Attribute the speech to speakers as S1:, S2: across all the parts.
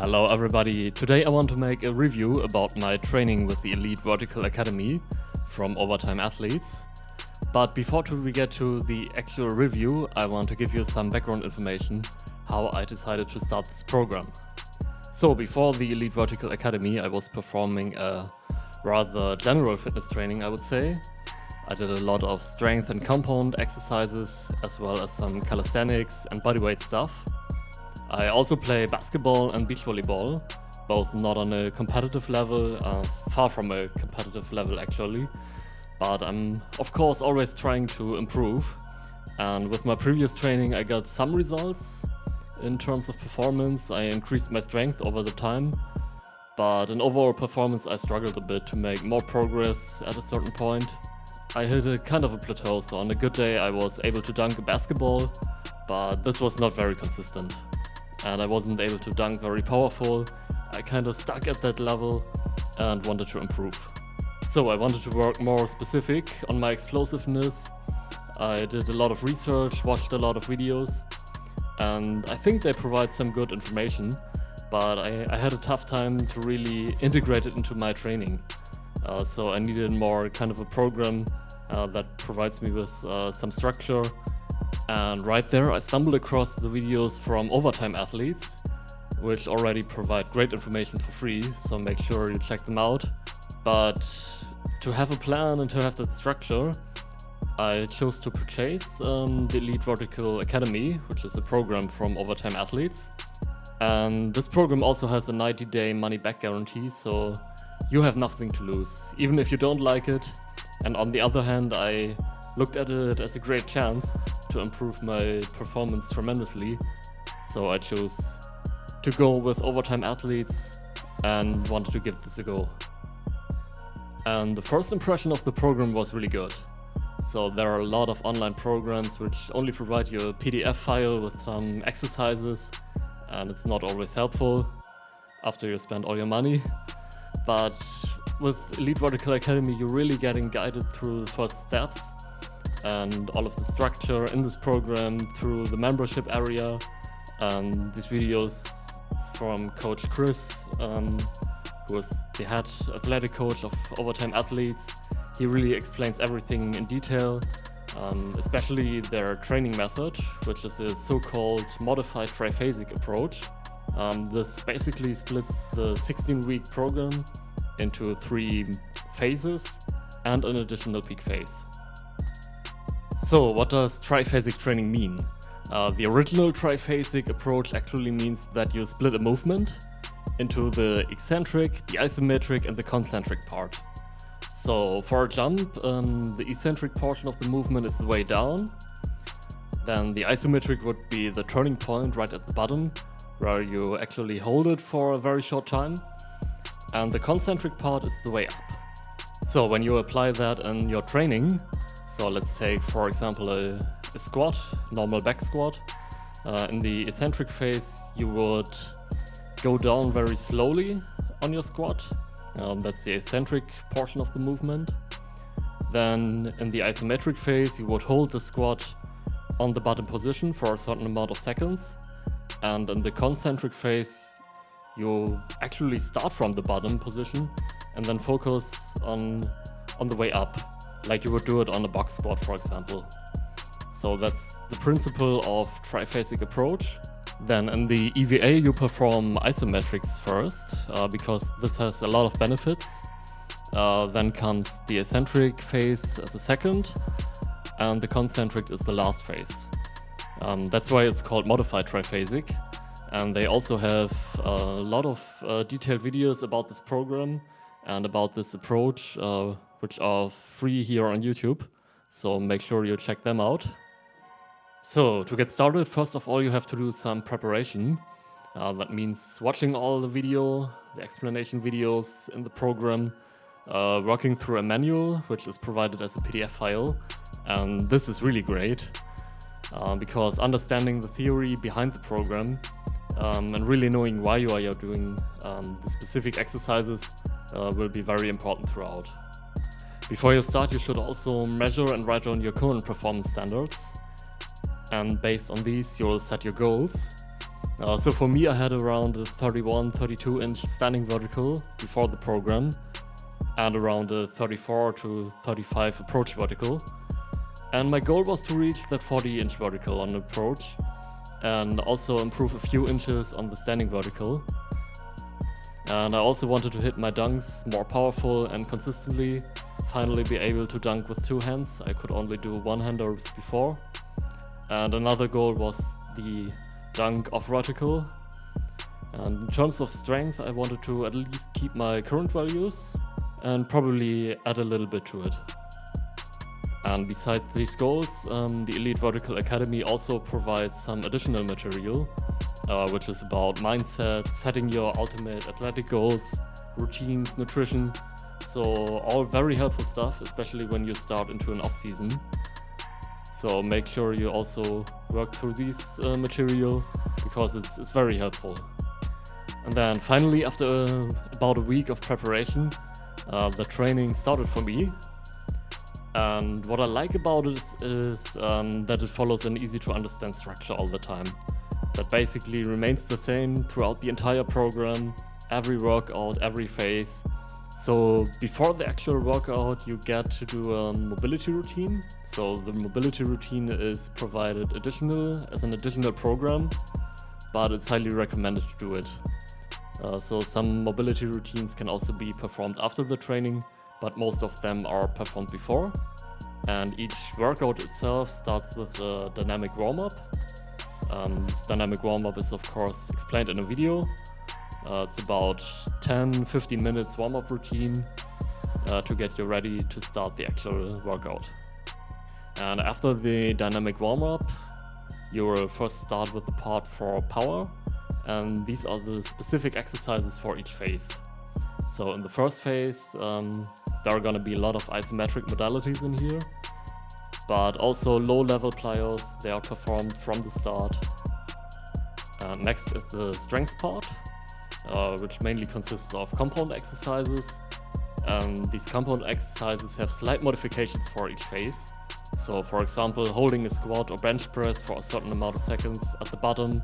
S1: Hello everybody, today I want to make a review about my training with the Elite Vertical Academy from Overtime Athletes. But before we get to the actual review, I want to give you some background information how I decided to start this program. So before the Elite Vertical Academy, I was performing a rather general fitness training, I would say. I did a lot of strength and compound exercises, as well as some calisthenics and bodyweight stuff. I also play basketball and beach volleyball, both not on a competitive level, far from a competitive level actually, but I'm of course always trying to improve. And with my previous training I got some results in terms of performance. I increased my strength over the time, but in overall performance I struggled a bit to make more progress at a certain point. I hit a kind of a plateau, so on a good day I was able to dunk a basketball, but this was not very consistent. And I wasn't able to dunk very powerful. I kind of stuck at that level and wanted to improve. So I wanted to work more specific on my explosiveness. I did a lot of research, watched a lot of videos, and I think they provide some good information, but I had a tough time to really integrate it into my training. So I needed more kind of a program that provides me with some structure. And right there I stumbled across the videos from Overtime Athletes, which already provide great information for free, so make sure you check them out. But to have a plan and to have that structure, I chose to purchase the Elite Vertical Academy, which is a program from Overtime Athletes. And this program also has a 90-day money-back guarantee, so you have nothing to lose, even if you don't like it. And on the other hand, I looked at it as a great chance to improve my performance tremendously, so I chose to go with Overtime Athletes and wanted to give this a go. And the first impression of the program was really good. So there are a lot of online programs which only provide you a PDF file with some exercises, and it's not always helpful after you spend all your money. But with Elite Vertical Academy you're really getting guided through the first steps and all of the structure in this program through the membership area. And these videos from Coach Chris, who is the head athletic coach of Overtime Athletes, he really explains everything in detail, especially their training method, which is a so-called modified triphasic approach. This basically splits the 16-week program into 3 phases and an additional peak phase. So what does triphasic training mean? The original triphasic approach actually means that you split a movement into the eccentric, the isometric and the concentric part. So for a jump, the eccentric portion of the movement is the way down. Then the isometric would be the turning point right at the bottom, where you actually hold it for a very short time. And the concentric part is the way up. So when you apply that in your training, so let's take for example a squat, normal back squat. In the eccentric phase you would go down very slowly on your squat. That's the eccentric portion of the movement. Then in the isometric phase you would hold the squat on the bottom position for a certain amount of seconds. And in the concentric phase you actually start from the bottom position and then focus on the way up, like you would do it on a box squat, for example. So that's the principle of triphasic approach. Then in the EVA you perform isometrics first, because this has a lot of benefits. Then comes the eccentric phase as a second, and the concentric is the last phase. That's why it's called modified triphasic. And they also have a lot of detailed videos about this program and about this approach, which are free here on YouTube, so make sure you check them out. So to get started, first of all you have to do some preparation. That means watching all the video, the explanation videos in the program, working through a manual which is provided as a PDF file. And this is really great, because understanding the theory behind the program and really knowing why you are doing the specific exercises will be very important throughout. Before you start, you should also measure and write down your current performance standards, and based on these you'll set your goals. So for me, I had around a 32 inch standing vertical before the program, and around a 34 to 35 approach vertical. And my goal was to reach that 40 inch vertical on approach, and also improve a few inches on the standing vertical. And I also wanted to hit my dunks more powerful and consistently, finally be able to dunk with two hands. I could only do one-handers before. And another goal was the dunk off vertical. And in terms of strength, I wanted to at least keep my current values and probably add a little bit to it. And besides these goals, the Elite Vertical Academy also provides some additional material, which is about mindset, setting your ultimate athletic goals, routines, nutrition. So all very helpful stuff, especially when you start into an off-season. So make sure you also work through these material, because it's very helpful. And then finally, after about a week of preparation, the training started for me. And what I like about it is that it follows an easy to understand structure all the time. That basically remains the same throughout the entire program, every workout, every phase. So before the actual workout, you get to do a mobility routine. So the mobility routine is provided as an additional program, but it's highly recommended to do it. So some mobility routines can also be performed after the training, but most of them are performed before. And each workout itself starts with a dynamic warm-up. This dynamic warm-up is of course explained in a video. It's about 10-15 minutes warm-up routine to get you ready to start the actual workout. And after the dynamic warm-up, you will first start with the part for power, and these are the specific exercises for each phase. So in the first phase, there are gonna be a lot of isometric modalities in here, but also low-level plyos. They are performed from the start. Next is the strength part, which mainly consists of compound exercises. These compound exercises have slight modifications for each phase. So for example, holding a squat or bench press for a certain amount of seconds at the bottom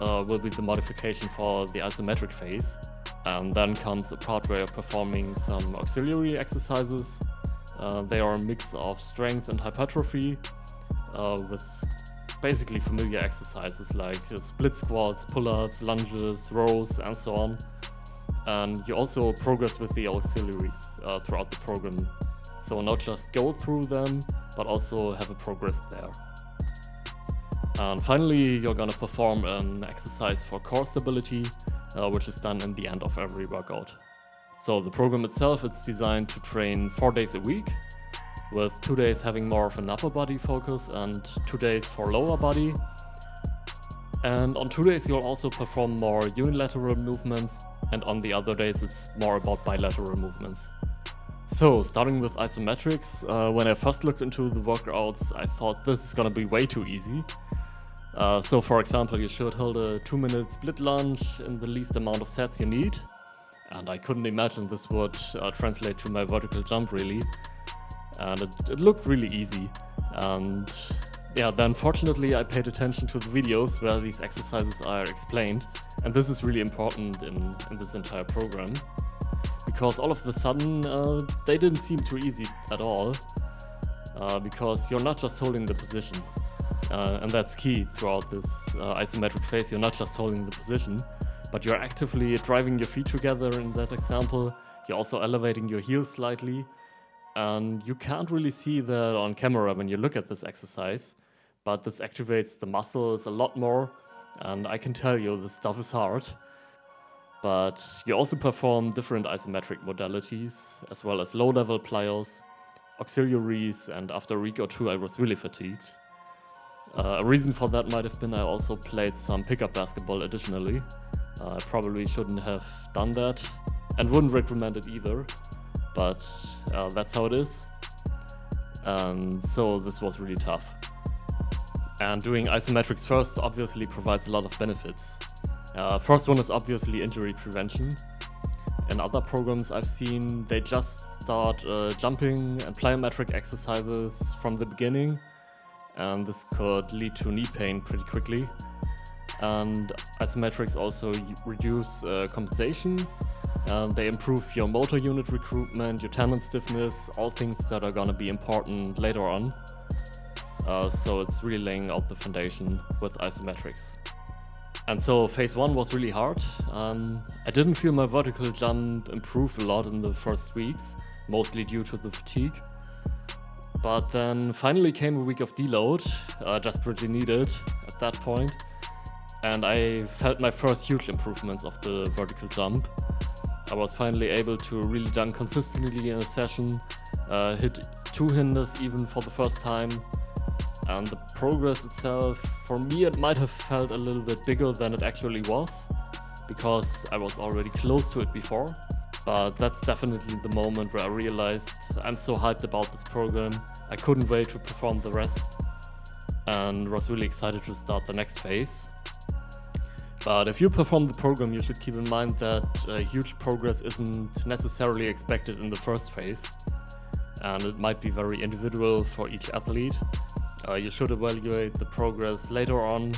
S1: will be the modification for the isometric phase. And then comes a part where you're performing some auxiliary exercises. They are a mix of strength and hypertrophy, with basically familiar exercises like split squats, pull-ups, lunges, rows, and so on. And you also progress with the auxiliaries throughout the program. So not just go through them, but also have a progress there. And finally, you're gonna perform an exercise for core stability, which is done in the end of every workout. So the program itself, it's designed to train 4 days a week, with 2 days having more of an upper body focus and 2 days for lower body. And on 2 days you'll also perform more unilateral movements, and on the other days it's more about bilateral movements. So starting with isometrics, when I first looked into the workouts, I thought this is gonna be way too easy. So for example, you should hold a 2-minute split lunge in the least amount of sets you need. And I couldn't imagine this would translate to my vertical jump really. And it looked really easy. And yeah, then fortunately I paid attention to the videos where these exercises are explained. And this is really important in this entire program. Because all of a sudden they didn't seem too easy at all. Because you're not just holding the position. And that's key throughout this isometric phase. You're not just holding the position, but you're actively driving your feet together in that example. You're also elevating your heels slightly. And you can't really see that on camera when you look at this exercise, but this activates the muscles a lot more. And I can tell you, this stuff is hard. But you also perform different isometric modalities, as well as low-level plyos, auxiliaries, and after a week or two I was really fatigued. A reason for that might have been I also played some pickup basketball additionally. I probably shouldn't have done that, and wouldn't recommend it either, but that's how it is. And so this was really tough. And doing isometrics first obviously provides a lot of benefits. First one is obviously injury prevention. In other programs I've seen, they just start jumping and plyometric exercises from the beginning, and this could lead to knee pain pretty quickly. and isometrics also reduce compensation, and they improve your motor unit recruitment, your tendon stiffness, all things that are gonna be important later on. So it's really laying out the foundation with isometrics. And so phase 1 was really hard. I didn't feel my vertical jump improve a lot in the first weeks, mostly due to the fatigue. But then finally came a week of deload, desperately needed at that point. And I felt my first huge improvements of the vertical jump. I was finally able to really jump consistently in a session, hit 2 hinders even for the first time. And the progress itself, for me, it might have felt a little bit bigger than it actually was, because I was already close to it before. But that's definitely the moment where I realized I'm so hyped about this program. I couldn't wait to perform the rest and was really excited to start the next phase. But if you perform the program, you should keep in mind that huge progress isn't necessarily expected in the first phase, and it might be very individual for each athlete. You should evaluate the progress later on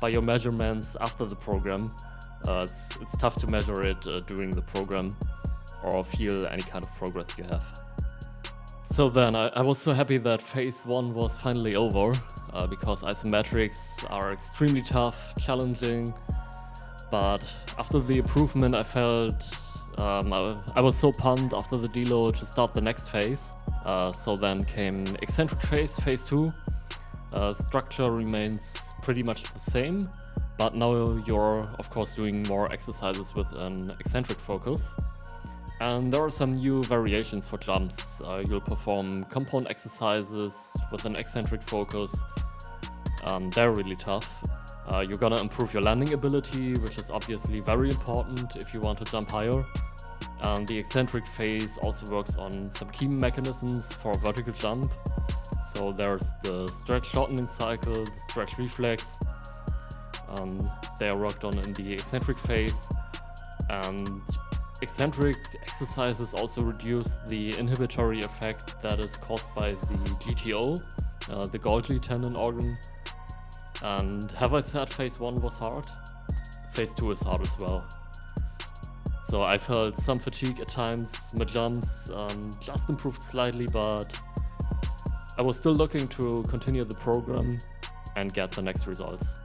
S1: by your measurements after the program. It's tough to measure it during the program or feel any kind of progress you have. So then I was so happy that phase 1 was finally over, because isometrics are extremely tough, challenging, but after the improvement I felt I was so pumped after the deload to start the next phase. So then came eccentric phase 2. Structure remains pretty much the same, but now you're of course doing more exercises with an eccentric focus. And there are some new variations for jumps. You'll perform compound exercises with an eccentric focus. They're really tough. You're gonna improve your landing ability, which is obviously very important if you want to jump higher. And the eccentric phase also works on some key mechanisms for vertical jump. So there's the stretch shortening cycle, the stretch reflex. They are worked on in the eccentric phase. And eccentric exercises also reduce the inhibitory effect that is caused by the GTO, the Golgi tendon organ. And have I said phase 1 was hard? Phase 2 is hard as well. So I felt some fatigue at times. My jumps just improved slightly, but I was still looking to continue the program and get the next results.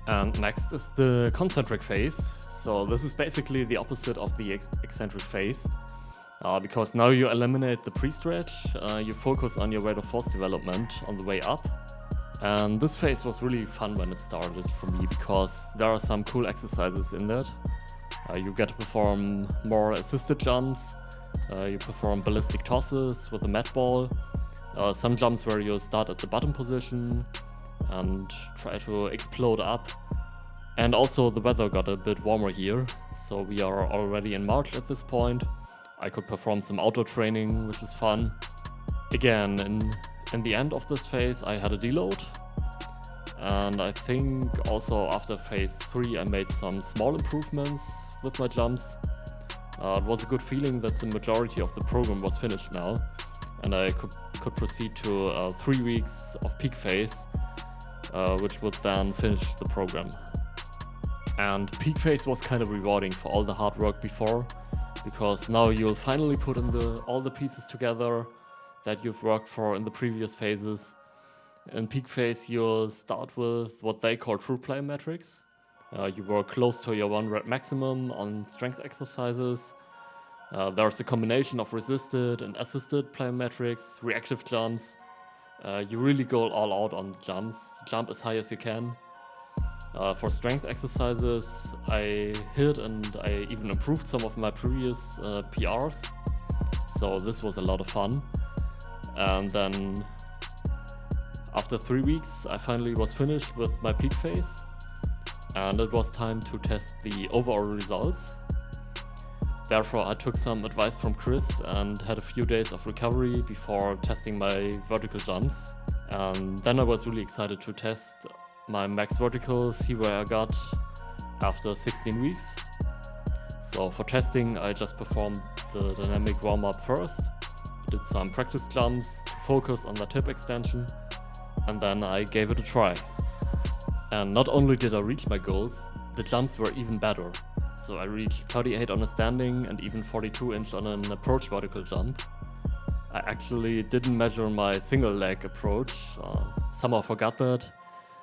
S1: And next is the concentric phase. So this is basically the opposite of the eccentric phase, because now you eliminate the pre-stretch, you focus on your rate of force development on the way up. And this phase was really fun when it started for me, because there are some cool exercises in that. You get to perform more assisted jumps, you perform ballistic tosses with a mat ball, some jumps where you start at the bottom position and try to explode up. And also the weather got a bit warmer here, so we are already in March at this point. I could perform some outdoor training, which is fun. Again, in the end of this phase I had a deload, and I think also after phase 3 I made some small improvements with my jumps. It was a good feeling that the majority of the program was finished now, and I could proceed to 3 weeks of peak phase, which would then finish the program. And peak phase was kind of rewarding for all the hard work before, because now you'll finally put in all the pieces together that you've worked for in the previous phases. In peak phase you'll start with what they call true plyometrics. You work close to your 1 rep maximum on strength exercises. There's a combination of resisted and assisted plyometrics, reactive jumps. You really go all out on the jumps, jump as high as you can. For strength exercises, I hit and I even improved some of my previous PRs, so this was a lot of fun. And then after 3 weeks I finally was finished with my peak phase, and it was time to test the overall results. Therefore I took some advice from Chris and had a few days of recovery before testing my vertical jumps. And then I was really excited to test my max vertical, see where I got after 16 weeks. So for testing I just performed the dynamic warm-up first, did some practice jumps to focus on the tip extension, and then I gave it a try. And not only did I reach my goals, the jumps were even better. So I reached 38 on a standing and even 42 inch on an approach vertical jump. I actually didn't measure my single leg approach, somehow forgot that.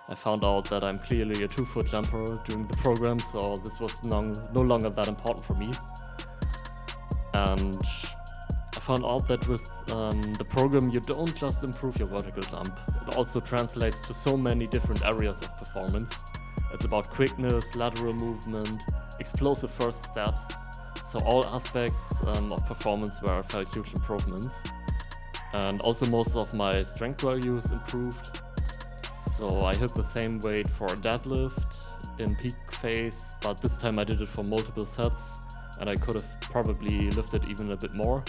S1: I found out that I'm clearly a 2-foot jumper during the program, so this was no longer that important for me. And I found out that with the program you don't just improve your vertical jump, it also translates to so many different areas of performance. It's about quickness, lateral movement, explosive first steps, so all aspects of performance where I felt huge improvements. And also most of my strength values improved. So I hit the same weight for a deadlift in peak phase, but this time I did it for multiple sets and I could have probably lifted even a bit more.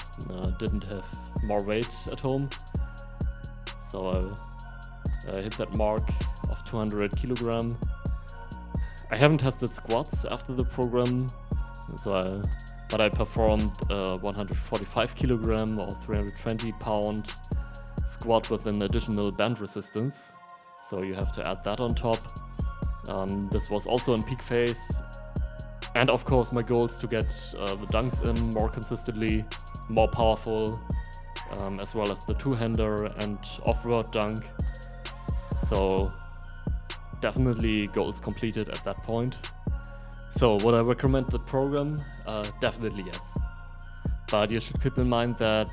S1: Didn't have more weight at home. So I hit that mark of 200 kilogram. I haven't tested squats after the program, but I performed a 145 kilogram or 320 pound squat with an additional band resistance. So you have to add that on top. This was also in peak phase. And of course my goal is to get the dunks in more consistently, more powerful, as well as the two-hander and off-road dunk. So definitely goals completed at that point. So would I recommend the program? Definitely yes. But you should keep in mind that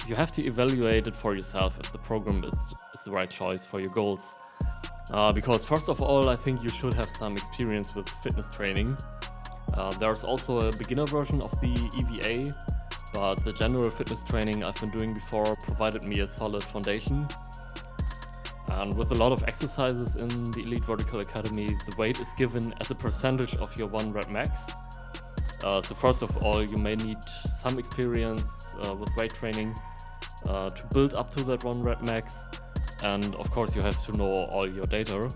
S1: you have to evaluate it for yourself if the program is the right choice for your goals. Because first of all, I think you should have some experience with fitness training. There's also a beginner version of the EVA, but the general fitness training I've been doing before provided me a solid foundation. And with a lot of exercises in the Elite Vertical Academy, the weight is given as a percentage of your 1 rep max. So first of all, you may need some experience with weight training to build up to that 1 rep max. And of course you have to know all your data.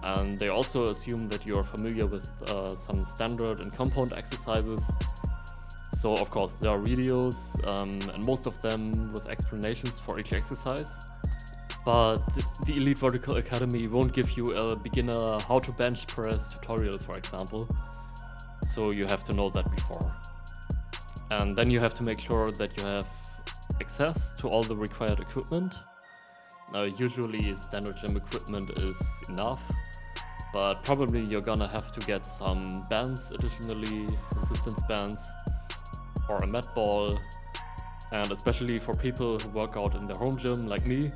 S1: And they also assume that you are familiar with some standard and compound exercises. So of course there are videos and most of them with explanations for each exercise. But the Elite Vertical Academy won't give you a beginner how to bench press tutorial, for example. So you have to know that before. And then you have to make sure that you have access to all the required equipment. Usually standard gym equipment is enough, but probably you're gonna have to get some bands additionally, resistance bands, or a mat ball. And especially for people who work out in their home gym like me,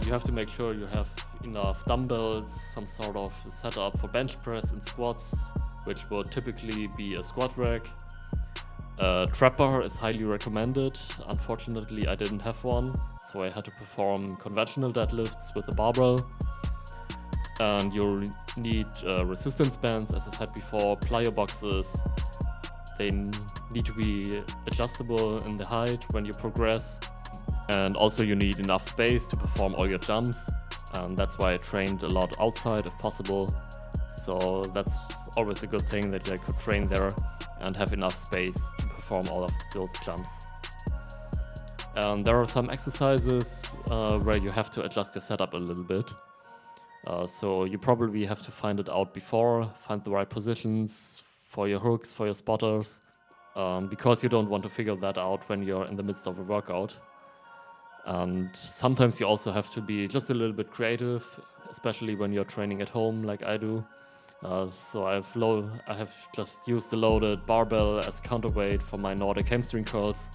S1: you have to make sure you have enough dumbbells, some sort of setup for bench press and squats, which would typically be a squat rack. A trap bar is highly recommended. Unfortunately, I didn't have one, so I had to perform conventional deadlifts with a barbell. And you'll need resistance bands, as I said before, plyo boxes. They need to be adjustable in the height when you progress. And also you need enough space to perform all your jumps. And that's why I trained a lot outside if possible. So that's always a good thing that I could train there and have enough space to perform all of those jumps. And there are some exercises where you have to adjust your setup a little bit. So you probably have to find it out before, find the right positions for your hooks, for your spotters, because you don't want to figure that out when you're in the midst of a workout. And sometimes you also have to be just a little bit creative, especially when you're training at home like I do. So I have just used the loaded barbell as counterweight for my Nordic hamstring curls.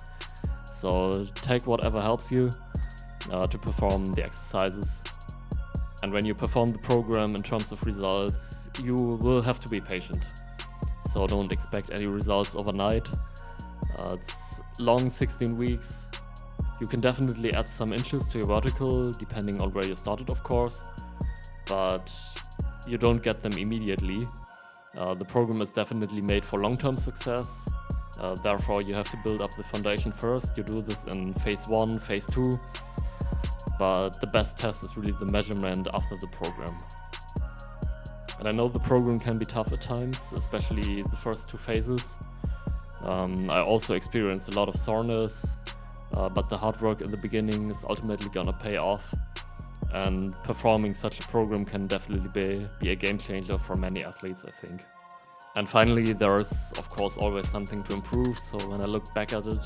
S1: So take whatever helps you to perform the exercises. And when you perform the program in terms of results, you will have to be patient. So don't expect any results overnight. It's long, 16 weeks. You can definitely add some inches to your vertical, depending on where you started, of course. But you don't get them immediately. The program is definitely made for long-term success. Therefore, you have to build up the foundation first. You do this in phase 1, phase 2. But the best test is really the measurement after the program. And I know the program can be tough at times, especially the first 2 phases. I also experienced a lot of soreness, but the hard work in the beginning is ultimately gonna pay off. and performing such a program can definitely be a game changer for many athletes, I think. And finally, there is of course always something to improve, so when I look back at it,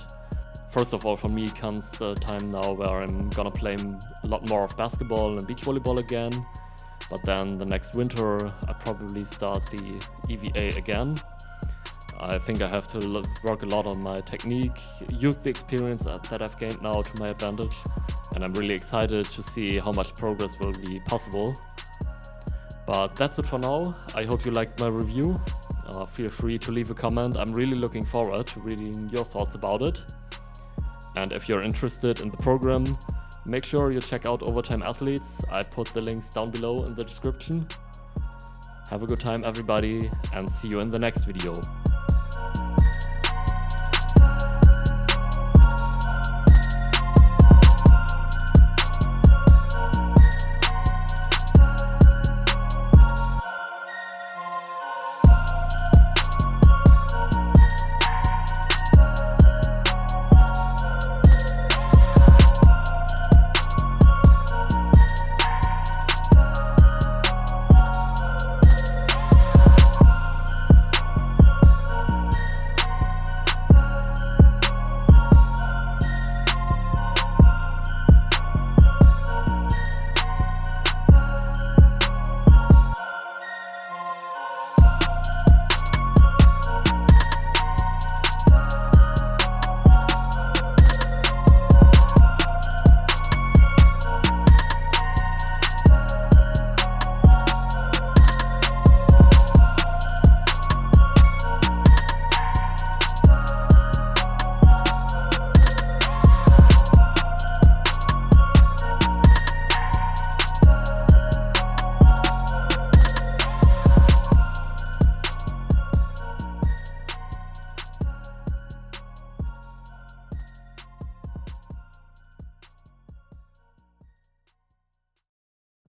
S1: first of all, for me comes the time now where I'm gonna play a lot more of basketball and beach volleyball again, but then the next winter I probably start the EVA again. I think I have to work a lot on my technique, use the experience that I've gained now to my advantage, and I'm really excited to see how much progress will be possible. But that's it for now. I hope you liked my review. Feel free to leave a comment. I'm really looking forward to reading your thoughts about it. And if you're interested in the program, make sure you check out Overtime Athletes. I put the links down below in the description. Have a good time, everybody, and see you in the next video.